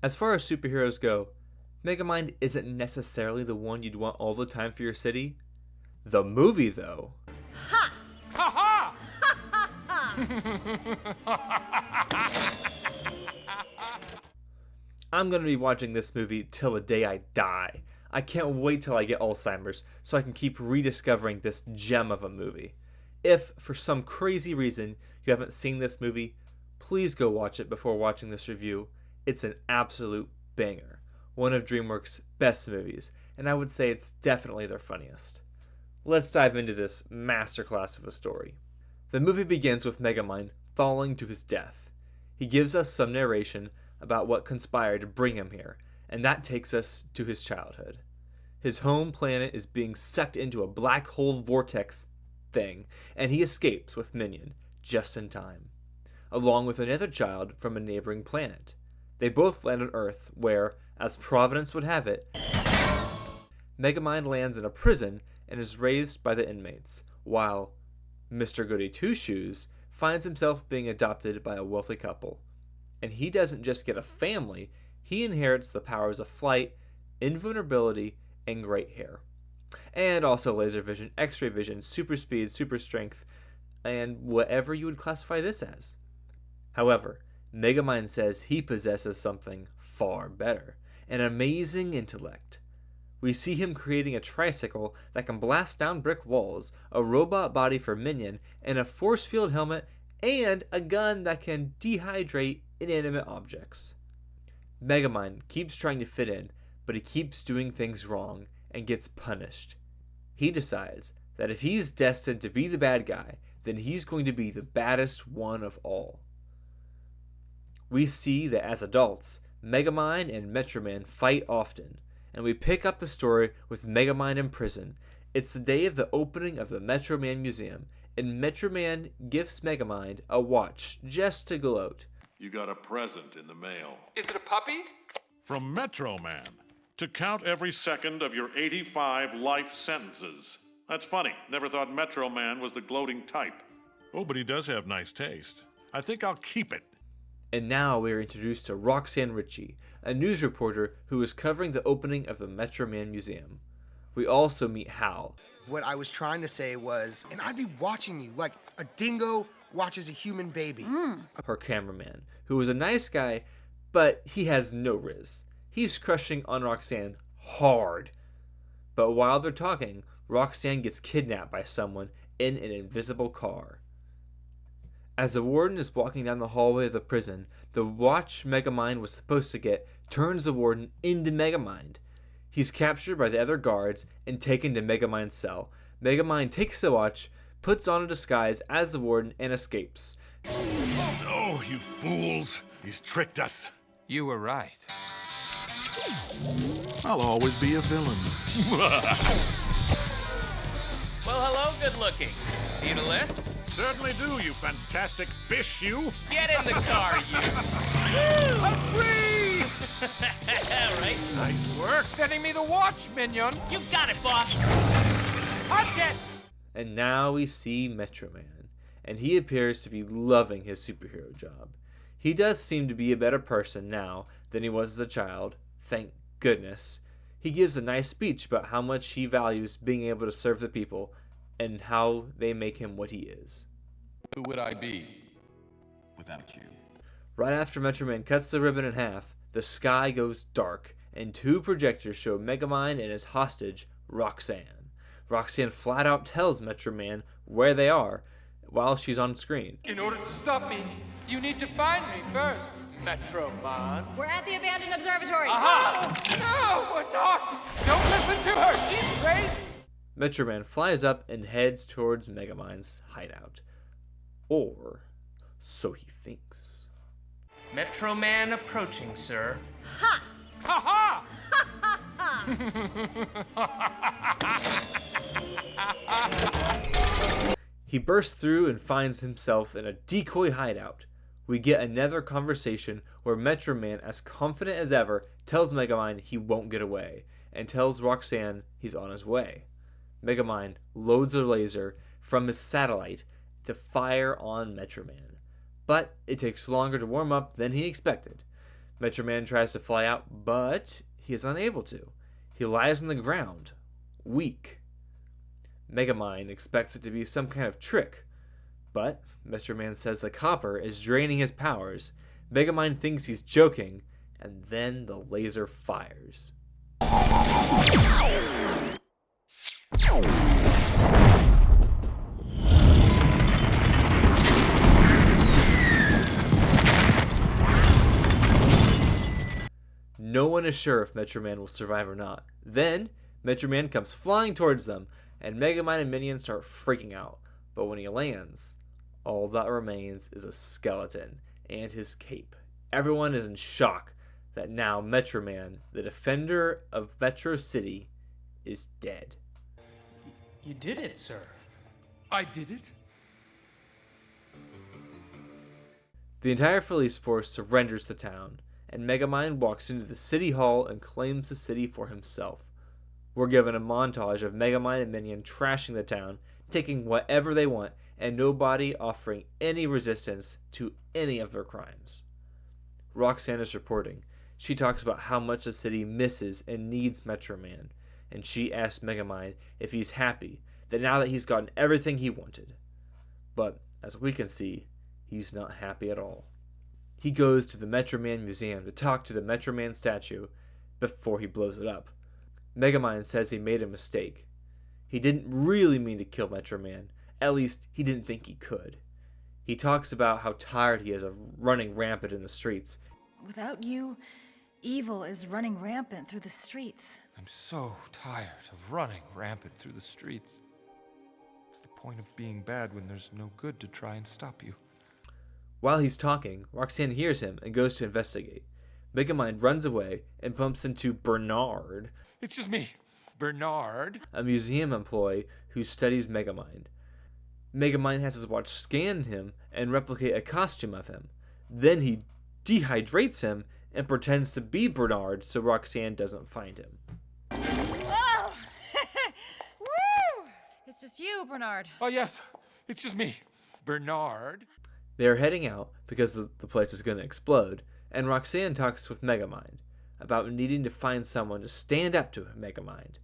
As far as superheroes go, Megamind isn't necessarily the one you'd want all the time for your city. The movie, though. Ha! Ha I'm going to be watching this movie till the day I die. I can't wait till I get Alzheimer's so I can keep rediscovering this gem of a movie. If, for some crazy reason, you haven't seen this movie, please go watch it before watching this review. It's an absolute banger. One of DreamWorks' best movies, and I would say it's definitely their funniest. Let's dive into this masterclass of a story. The movie begins with Megamind falling to his death. He gives us some narration about what conspired to bring him here, and that takes us to his childhood. His home planet is being sucked into a black hole vortex thing, and he escapes with Minion just in time, along with another child from a neighboring planet. They both land on Earth, where, as Providence would have it, Megamind lands in a prison and is raised by the inmates, while Mr. Goody Two-Shoes finds himself being adopted by a wealthy couple. And he doesn't just get a family, he inherits the powers of flight, invulnerability, and great hair. And also laser vision, x-ray vision, super speed, super strength, and whatever you would classify this as. However, Megamind says he possesses something far better, an amazing intellect. We see him creating a tricycle that can blast down brick walls, a robot body for Minion, and a force field helmet, and a gun that can dehydrate inanimate objects. Megamind keeps trying to fit in, but he keeps doing things wrong and gets punished. He decides that if he's destined to be the bad guy, then he's going to be the baddest one of all. We see that as adults, Megamind and Metroman fight often, and we pick up the story with Megamind in prison. It's the day of the opening of the Metroman Museum, and Metroman gifts Megamind a watch just to gloat. You got a present in the mail. Is it a puppy? From Metro Man. To count every second of your 85 life sentences. That's funny. Never thought Metro Man was the gloating type. Oh, but he does have nice taste. I think I'll keep it. And now we are introduced to Roxanne Ritchie, a news reporter who is covering the opening of the Metroman Museum. We also meet Hal. What I was trying to say was, and I'd be watching you like a dingo watches a human baby. Her cameraman, who is a nice guy, but he has no riz. He's crushing on Roxanne hard. But while they're talking, Roxanne gets kidnapped by someone in an invisible car. As the warden is walking down the hallway of the prison, the watch Megamind was supposed to get turns the warden into Megamind. He's captured by the other guards and taken to Megamind's cell. Megamind takes the watch, puts on a disguise as the warden, and escapes. Oh, you fools. He's tricked us. You were right. I'll always be a villain. Well, hello, good looking. Need a lift? Certainly do, you fantastic fish, you. Get in the car, you. I'm free! Right? Nice work sending me the watch, Minion. You got it, boss. Punch it! And now we see Metroman, and he appears to be loving his superhero job. He does seem to be a better person now than he was as a child, thank goodness. He gives a nice speech about how much he values being able to serve the people and how they make him what he is. Who would I be without you? Right after Metroman cuts the ribbon in half, the sky goes dark, and two projectors show Megamind and his hostage, Roxanne. Roxanne flat out tells Metroman where they are while she's on screen. In order to stop me, you need to find me first, Metro Man. We're at the abandoned observatory. Aha! No, we're not! Don't listen to her, she's crazy! Metroman flies up and heads towards Megamind's hideout. Or so he thinks. Metro Man approaching, sir. Ha! Ha ha! He bursts through and finds himself in a decoy hideout. We get another conversation where Metroman, as confident as ever, tells Megamind he won't get away, and tells Roxanne he's on his way. Megamind loads a laser from his satellite to fire on Metroman, but it takes longer to warm up than he expected. Metro Man tries to fly out, but he is unable to. He lies on the ground, weak. Megamind expects it to be some kind of trick, but Metro Man says the copper is draining his powers. Megamind thinks he's joking, and then the laser fires. No one is sure if Metro Man will survive or not. Then, Metro Man comes flying towards them, and Megamind and Minion start freaking out. But when he lands, all that remains is a skeleton and his cape. Everyone is in shock that now Metro Man, the defender of Metro City, is dead. You did it, sir. I did it? The entire police force surrenders the town, and Megamind walks into the city hall and claims the city for himself. We're given a montage of Megamind and Minion trashing the town, taking whatever they want, and nobody offering any resistance to any of their crimes. Roxanne is reporting. She talks about how much the city misses and needs Metro Man, and she asks Megamind if he's happy that now that he's gotten everything he wanted. But, as we can see, he's not happy at all. He goes to the Metro Man Museum to talk to the Metro Man statue before he blows it up. Megamind says he made a mistake. He didn't really mean to kill Metro Man. At least, he didn't think he could. He talks about how tired he is of running rampant in the streets. Without you, evil is running rampant through the streets. I'm so tired of running rampant through the streets. What's the point of being bad when there's no good to try and stop you? While he's talking, Roxanne hears him and goes to investigate. Megamind runs away and bumps into Bernard, It's just me, Bernard. a museum employee who studies Megamind. Megamind has his watch scan him and replicate a costume of him. Then he dehydrates him and pretends to be Bernard so Roxanne doesn't find him. Whoa! Woo! It's just you, Bernard. Oh, yes, it's just me, Bernard. They are heading out because the place is going to explode, and Roxanne talks with Megamind about needing to find someone to stand up to Megamind.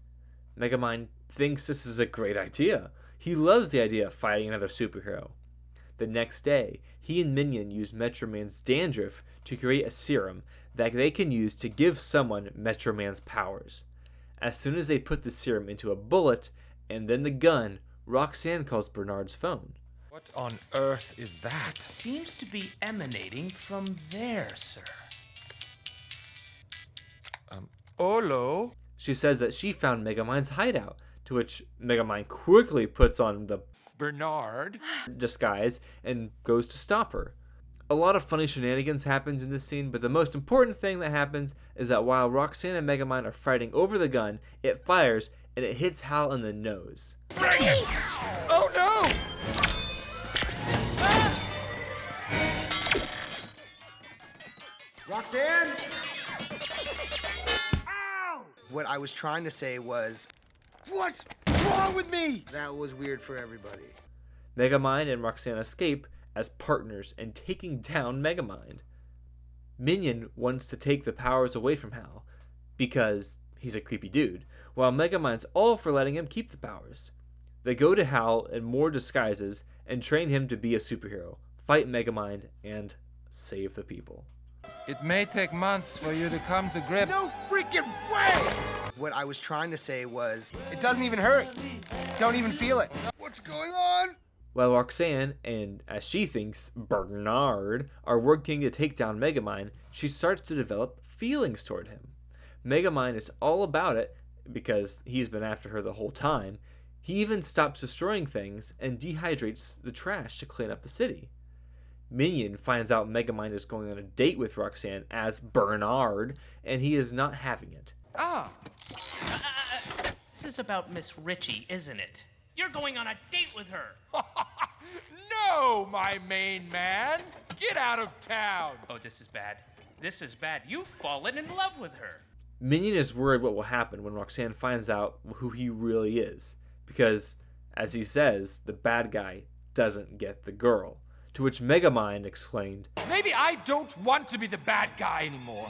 Megamind thinks this is a great idea. He loves the idea of fighting another superhero. The next day, he and Minion use Metro Man's dandruff to create a serum that they can use to give someone Metro Man's powers. As soon as they put the serum into a bullet and then the gun, Roxanne calls Bernard's phone. What on earth is that? Seems to be emanating from there, sir. Olo? She says that she found Megamind's hideout, to which Megamind quickly puts on the Bernard? disguise and goes to stop her. A lot of funny shenanigans happens in this scene, but the most important thing that happens is that while Roxanne and Megamind are fighting over the gun, it fires and it hits Hal in the nose. Oh no! Roxanne! Ow! What I was trying to say was, what's wrong with me? That was weird for everybody. Megamind and Roxanne escape as partners and taking down Megamind. Minion wants to take the powers away from Hal because he's a creepy dude, while Megamind's all for letting him keep the powers. They go to Hal in more disguises and train him to be a superhero, fight Megamind, and save the people. It may take months for you to come to grips. No freaking way! What I was trying to say was, it doesn't even hurt. Don't even feel it. What's going on? While Roxanne and, as she thinks, Bernard are working to take down Megamind, she starts to develop feelings toward him. Megamind is all about it because he's been after her the whole time. He even stops destroying things and dehydrates the trash to clean up the city. Minion finds out Megamind is going on a date with Roxanne as Bernard, and he is not having it. Ah! This is about Miss Ritchie, isn't it? You're going on a date with her. No, my main man! Get out of town! Oh, this is bad. This is bad. You've fallen in love with her. Minion is worried what will happen when Roxanne finds out who he really is, because, as he says, the bad guy doesn't get the girl. to which Megamind exclaimed, Maybe I don't want to be the bad guy anymore.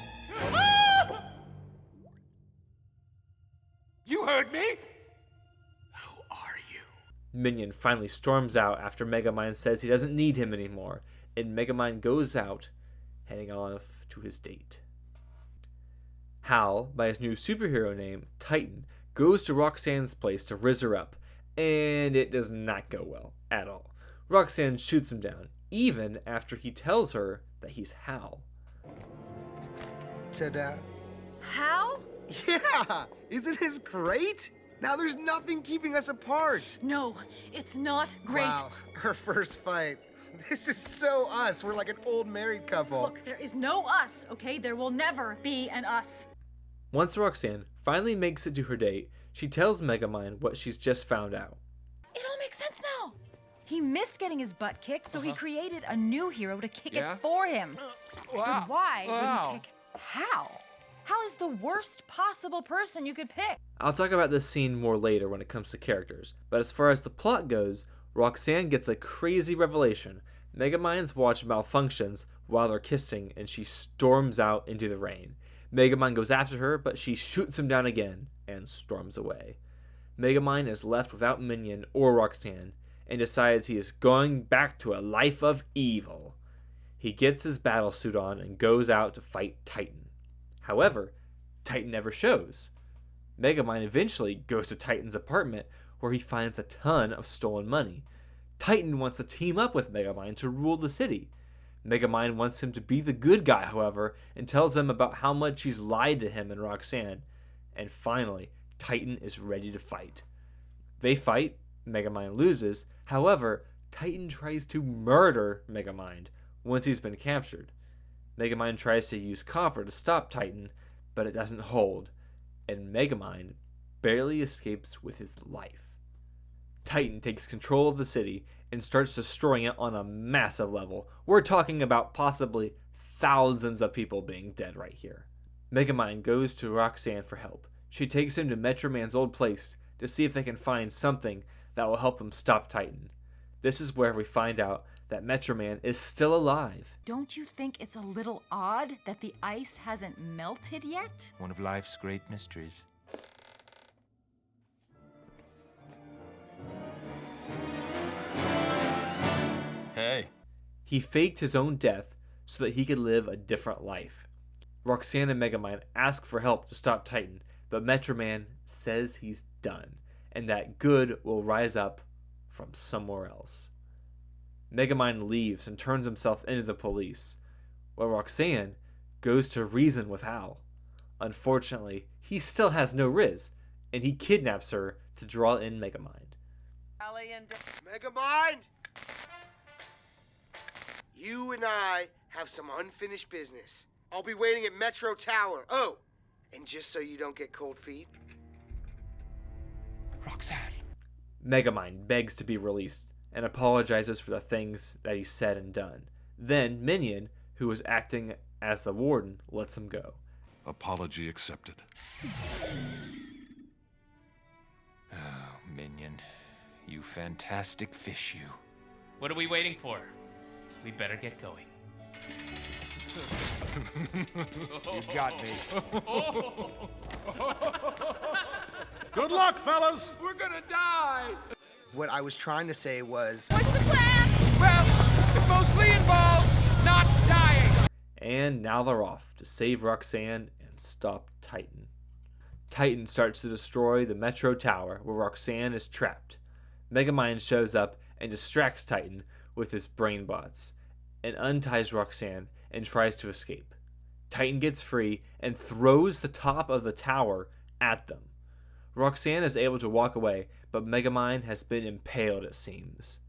You heard me? Who are you? Minion finally storms out after Megamind says he doesn't need him anymore, and Megamind goes out, heading off to his date. Hal, by his new superhero name, Titan, goes to Roxanne's place to rizz her up, and it does not go well at all. Roxanne shoots him down, even after he tells her that he's Hal. Ta-da. Hal? Yeah! Isn't this great? Now there's nothing keeping us apart. No, it's not great. Wow, our first fight. This is so us. We're like an old married couple. Look, there is no us, okay? There will never be an us. Once Roxanne finally makes it to her date, she tells Megamind what she's just found out. It all makes sense now. He missed getting his butt kicked, so he created a new hero to kick it for him. Wow. But why would he pick Hal? Hal is the worst possible person you could pick. I'll talk about this scene more later when it comes to characters, but as far as the plot goes, Roxanne gets a crazy revelation. Megamind's watch malfunctions while they're kissing, and she storms out into the rain. Megamind goes after her, but she shoots him down again and storms away. Megamind is left without Minion or Roxanne, and decides he is going back to a life of evil. He gets his battle suit on and goes out to fight Titan. However, Titan never shows. Megamind eventually goes to Titan's apartment, where he finds a ton of stolen money. Titan wants to team up with Megamind to rule the city. Megamind wants him to be the good guy, however, and tells him about how much he's lied to him and Roxanne. And finally, Titan is ready to fight. They fight, Megamind loses. However, Titan tries to murder Megamind once he's been captured. Megamind tries to use copper to stop Titan, but it doesn't hold, and Megamind barely escapes with his life. Titan takes control of the city and starts destroying it on a massive level. We're talking about possibly thousands of people being dead right here. Megamind goes to Roxanne for help. She takes him to Metro Man's old place to see if they can find something that will help them stop Titan. This is where we find out that Metro Man is still alive. Don't you think it's a little odd that the ice hasn't melted yet? One of life's great mysteries. Hey. He faked his own death so that he could live a different life. Roxanne and Megamind ask for help to stop Titan, but Metro Man says he's done, and that good will rise up from somewhere else. Megamind leaves and turns himself into the police, while Roxanne goes to reason with Hal. Unfortunately, he still has no Riz, and he kidnaps her to draw in Megamind. Megamind! You and I have some unfinished business. I'll be waiting at Metro Tower. Oh, and just so you don't get cold feet. Roxanne. Megamind begs to be released and apologizes for the things that he said and done. Then Minion, who was acting as the warden, lets him go. Apology accepted. Oh, Minion. You fantastic fish, you. What are we waiting for? We better get going. You got me. Good luck, fellas! We're gonna die! What I was trying to say was... What's the plan? Well, it mostly involves not dying. And now they're off to save Roxanne and stop Titan. Titan starts to destroy the Metro Tower where Roxanne is trapped. Megamind shows up and distracts Titan with his brain bots and unties Roxanne and tries to escape. Titan gets free and throws the top of the tower at them. Roxanne is able to walk away, but Megamind has been impaled, it seems.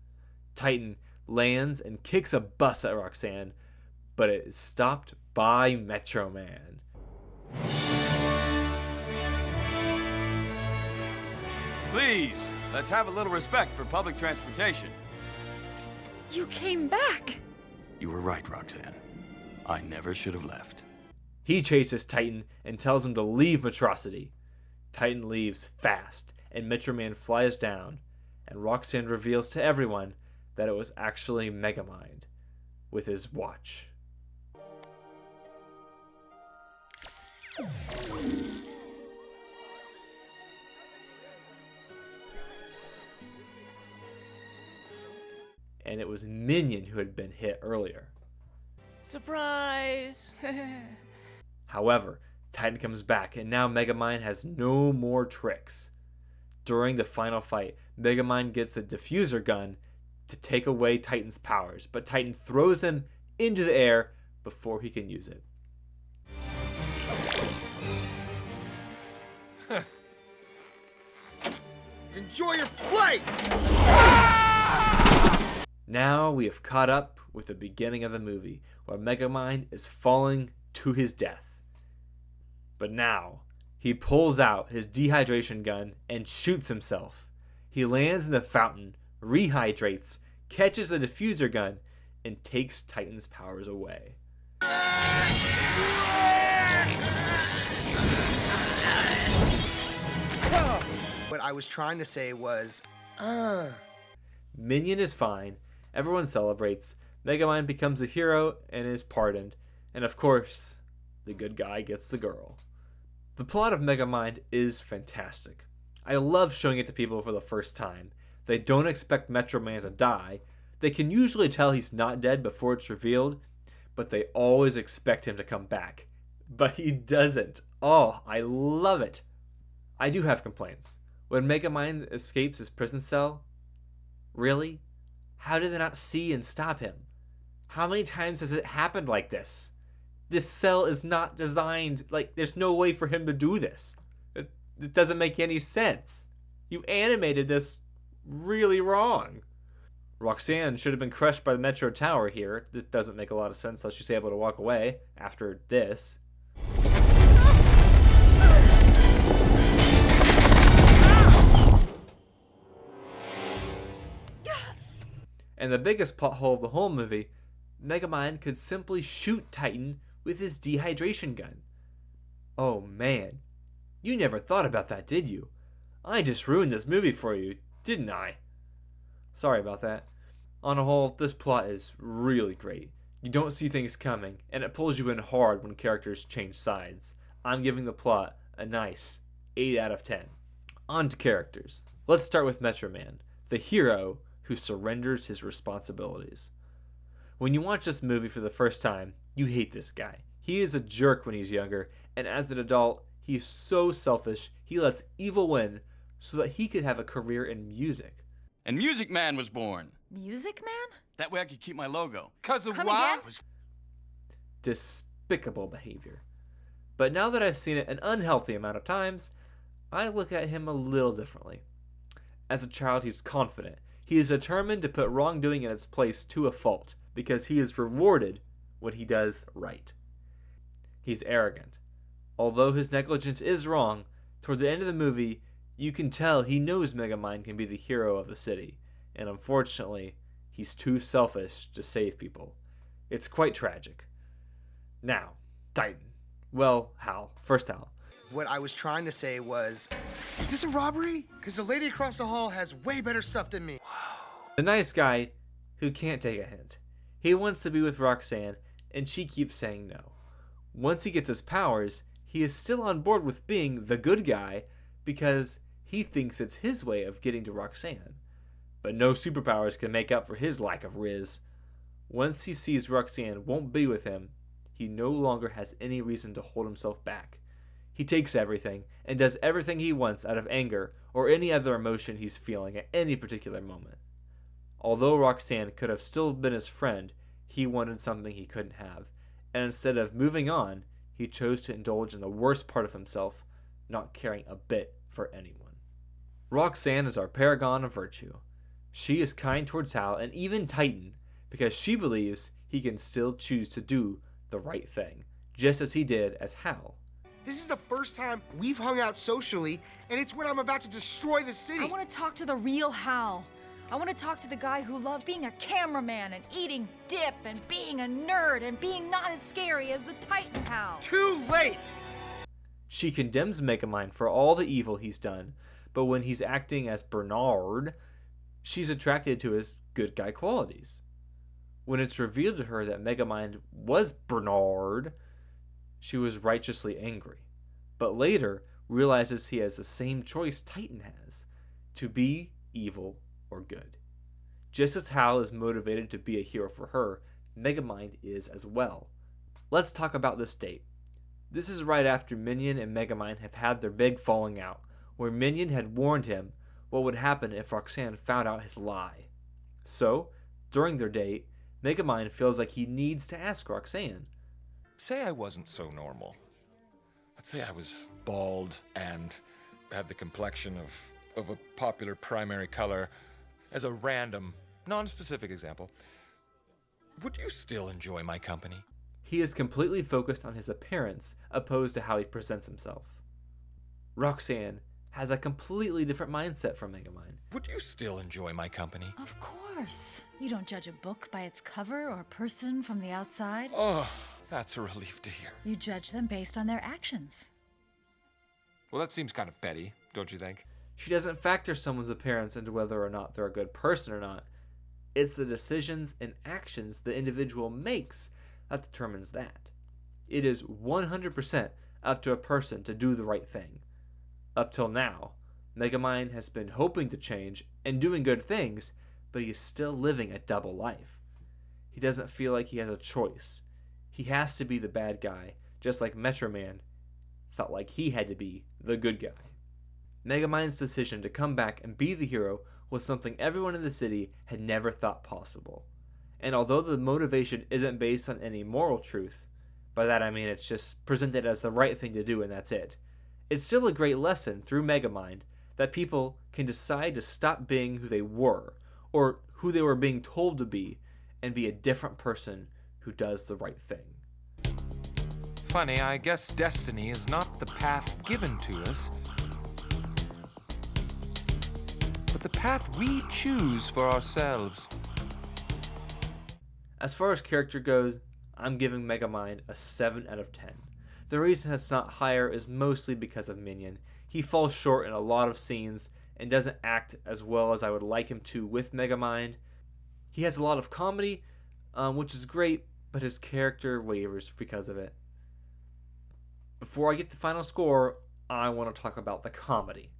Titan lands and kicks a bus at Roxanne, but it is stopped by Metro Man. Please, let's have a little respect for public transportation. You came back. You were right, Roxanne. I never should have left. He chases Titan and tells him to leave Metrocity. Titan leaves fast, and Metro Man flies down, and Roxanne reveals to everyone that it was actually Megamind with his watch. And it was Minion who had been hit earlier. Surprise! However, Titan comes back, and now Megamind has no more tricks. During the final fight, Megamind gets a diffuser gun to take away Titan's powers, but Titan throws him into the air before he can use it. Enjoy your flight! Now we have caught up with the beginning of the movie, where Megamind is falling to his death. But now, he pulls out his dehydration gun and shoots himself. He lands in the fountain, rehydrates, catches the diffuser gun, and takes Titan's powers away. What I was trying to say was, Minion is fine, everyone celebrates, Megamind becomes a hero and is pardoned, and of course, the good guy gets the girl. The plot of Megamind is fantastic. I love showing it to people for the first time. They don't expect Metro Man to die. They can usually tell he's not dead before it's revealed, but they always expect him to come back. But he doesn't. Oh, I love it. I do have complaints. When Megamind escapes his prison cell, really? How did they not see and stop him? How many times has it happened like this? This cell is not designed, there's no way for him to do this. It doesn't make any sense. You animated this really wrong. Roxanne should have been crushed by the Metro Tower here. This doesn't make a lot of sense unless she's able to walk away after this. And the biggest plot hole of the whole movie, Megamind could simply shoot Titan with his dehydration gun. Oh man, you never thought about that, did you? I just ruined this movie for you, didn't I? Sorry about that. On a whole, this plot is really great. You don't see things coming, and it pulls you in hard when characters change sides. I'm giving the plot a nice 8 out of 10. On to characters. Let's start with Metro Man, the hero who surrenders his responsibilities. When you watch this movie for the first time, you hate this guy. He is a jerk when he's younger, and as an adult, he is so selfish, he lets evil win so that he could have a career in music. And Music Man was born. Music Man? That way I could keep my logo. Cause of Come what? again? Despicable behavior. But now that I've seen it an unhealthy amount of times, I look at him a little differently. As a child, he's confident. He is determined to put wrongdoing in its place to a fault, because he is rewarded when he does right. He's arrogant. Although his negligence is wrong, toward the end of the movie, you can tell he knows Megamind can be the hero of the city, and unfortunately, he's too selfish to save people. It's quite tragic. Now, Titan. Well, Hal. First Hal. what I was trying to say was, is this a robbery? Because the lady across the hall has way better stuff than me. The nice guy who can't take a hint. He wants to be with Roxanne, and she keeps saying no. Once he gets his powers, he is still on board with being the good guy because he thinks it's his way of getting to Roxanne. But no superpowers can make up for his lack of riz. Once he sees Roxanne won't be with him, he no longer has any reason to hold himself back. He takes everything and does everything he wants out of anger or any other emotion he's feeling at any particular moment. Although Roxanne could have still been his friend, he wanted something he couldn't have, and instead of moving on, he chose to indulge in the worst part of himself, not caring a bit for anyone. Roxanne is our paragon of virtue. She is kind towards Hal and even Titan, because she believes he can still choose to do the right thing, just as he did as Hal. This is the first time we've hung out socially, and it's when I'm about to destroy the city. I want to talk to the real Hal. I want to talk to the guy who loved being a cameraman and eating dip and being a nerd and being not as scary as the Titan Hal. Too late! She condemns Megamind for all the evil he's done, but when he's acting as Bernard, She's attracted to his good guy qualities. When it's revealed to her that Megamind was Bernard, she was righteously angry, but later realizes he has the same choice Titan has, to be evil or good. Just as Hal is motivated to be a hero for her, Megamind is as well. Let's talk about this date. This is right after Minion and Megamind have had their big falling out, where Minion had warned him what would happen if Roxanne found out his lie. So, during their date, Megamind feels like he needs to ask Roxanne. Say I wasn't so normal. Let's say I was bald and had the complexion of a popular primary color. As a random, non-specific example, would you still enjoy my company? He is completely focused on his appearance opposed to how he presents himself. Roxanne has a completely different mindset from Megamind. Would you still enjoy my company? Of course. You don't judge a book by its cover or a person from the outside. Oh, that's a relief to hear. You judge them based on their actions. Well, that seems kind of petty, don't you think? She doesn't factor someone's appearance into whether or not they're a good person or not. It's the decisions and actions the individual makes that determines that. It is 100% up to a person to do the right thing. Up till now, Megamind has been hoping to change and doing good things, but he is still living a double life. He doesn't feel like he has a choice. He has to be the bad guy, just like Metro Man felt like he had to be the good guy. Megamind's decision to come back and be the hero was something everyone in the city had never thought possible. And although the motivation isn't based on any moral truth, by that I mean it's just presented as the right thing to do and that's it, it's still a great lesson through Megamind that people can decide to stop being who they were, or who they were being told to be, and be a different person who does the right thing. Funny, I guess destiny is not the path given to us, but the path we choose for ourselves. As far as character goes, I'm giving Megamind a 7 out of 10. The reason it's not higher is mostly because of Minion. He falls short in a lot of scenes and doesn't act as well as I would like him to with Megamind. He has a lot of comedy, which is great, but his character wavers because of it. Before I get the final score, I want to talk about the comedy.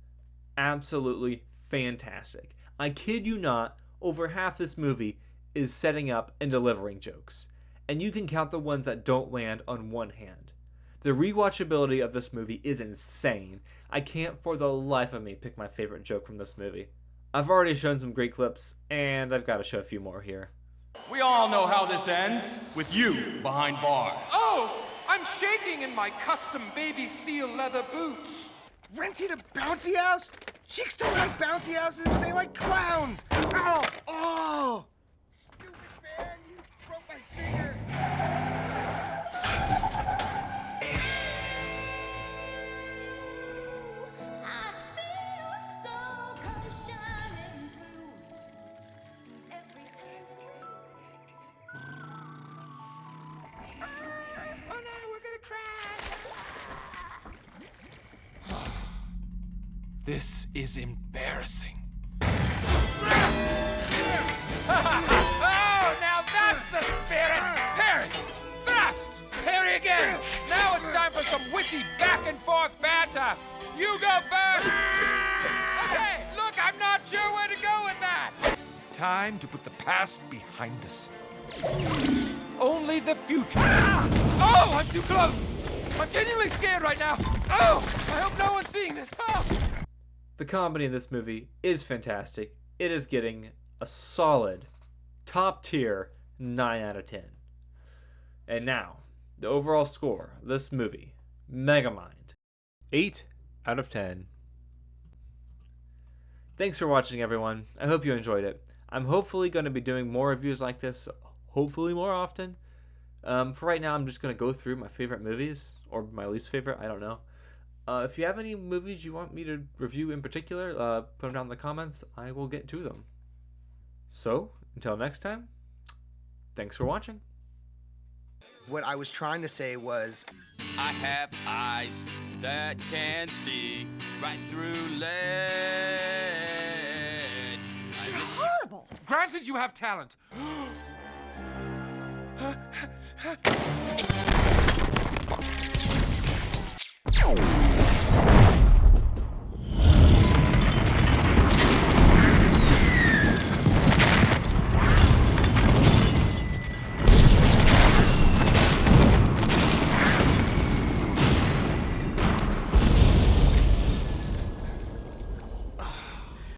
Absolutely fantastic. I kid you not, over half this movie is setting up and delivering jokes, and you can count the ones that don't land on one hand. The rewatchability of this movie is insane. I can't for the life of me pick my favorite joke from this movie. I've already shown some great clips, and I've got to show a few more here. We all know how this ends, with you behind bars. Oh, I'm shaking in my custom baby seal leather boots. Rented a bouncy house? Chicks don't like bouncy houses, they like clowns! Ow! Oh! Stupid man, you broke my finger! I see your soul come shining through every time Oh no, we're gonna crash! This is embarrassing. Oh, now that's the spirit! Parry! Thrust! Parry again! Now it's time for some witty back and forth banter! You go first! Okay, look, I'm not sure where to go with that! Time to put the past behind us. Only the future. Oh, I'm too close! I'm genuinely scared right now! Oh, I hope no one's seeing this! Oh. The comedy in this movie is fantastic. It is getting a solid, top tier 9 out of 10. And now, the overall score of this movie, Megamind, 8 out of 10. Thanks for watching, everyone. I hope you enjoyed it. I'm hopefully going to be doing more reviews like this, hopefully more often. For right now, I'm just going to go through my favorite movies, or my least favorite, I don't know. If you have any movies you want me to review in particular, put them down in the comments. I will get to them. So, until next time, thanks for watching. What I was trying to say was, I have eyes that can see right through lead. I miss Granted, you have talent.